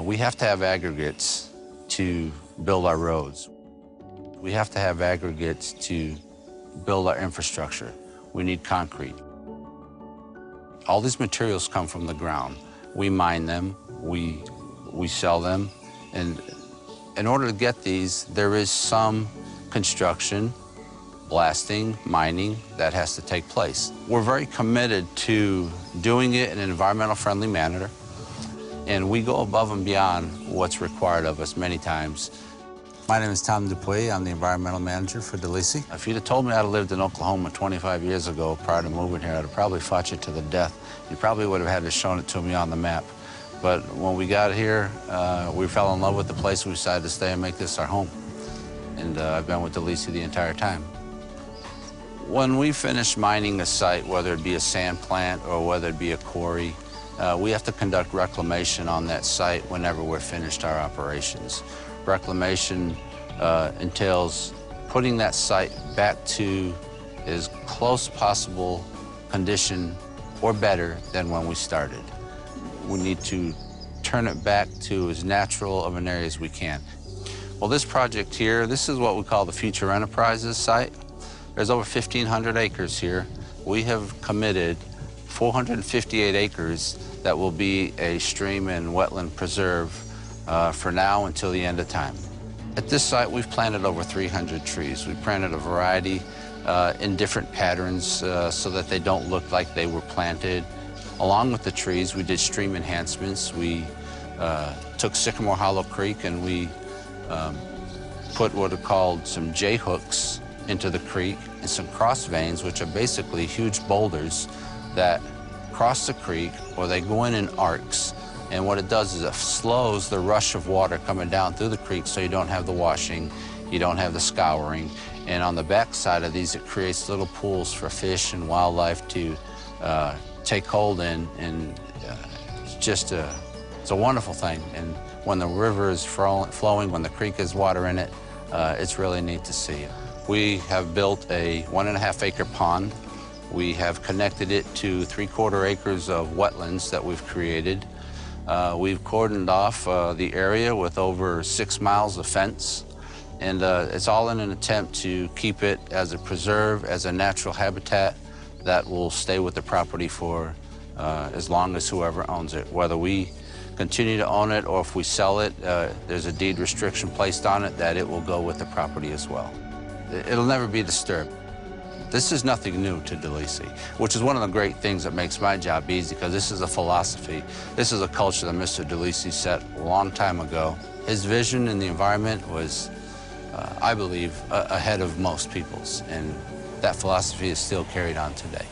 We have to have aggregates to build our roads. We have to have aggregates to build our infrastructure. We need concrete. All these materials come from the ground. We mine them, we sell them, and in order to get these, there is some construction, blasting, mining that has to take place. We're very committed to doing it in an environmental friendly manner, and we go above and beyond what's required of us many times. My name is Tom Dupuis. I'm the environmental manager for Dolese. If you'd have told me I'd have lived in Oklahoma 25 years ago prior to moving here, I'd have probably fought you to the death. You probably would have had to shown it to me on the map. But when we got here, we fell in love with the place. We decided to stay and make this our home. And I've been with Dolese the entire time. When we finish mining a site, whether it be a sand plant or whether it be a quarry, we have to conduct reclamation on that site whenever we're finished our operations. Reclamation entails putting that site back to as close possible condition or better than when we started. We need to turn it back to as natural of an area as we can. Well, this project here, this is what we call the Future Enterprises site. There's over 1,500 acres here. We have committed 458 acres that will be a stream and wetland preserve for now until the end of time. At this site, we've planted over 300 trees. We've planted a variety in different patterns so that they don't look like they were planted. Along with the trees, we did stream enhancements. We took Sycamore Hollow Creek and we put what are called some J-hooks into the creek and some cross veins, which are basically huge boulders that cross the creek, or they go in arcs. And what it does is it slows the rush of water coming down through the creek so you don't have the washing, you don't have the scouring. And on the back side of these, it creates little pools for fish and wildlife to take hold in. And it's a wonderful thing. And when the river is flowing, when the creek has water in it, it's really neat to see. We have built a 1.5 acre pond. We have connected it to 3/4 acres of wetlands that we've created. We've cordoned off the area with over 6 miles of fence. And it's all in an attempt to keep it as a preserve, as a natural habitat that will stay with the property for as long as whoever owns it. Whether we continue to own it or if we sell it, there's a deed restriction placed on it that it will go with the property as well. It'll never be disturbed. This is nothing new to Dolese, which is one of the great things that makes my job easy, because this is a philosophy. This is a culture that Mr. Dolese set a long time ago. His vision in the environment was, I believe, ahead of most people's, and that philosophy is still carried on today.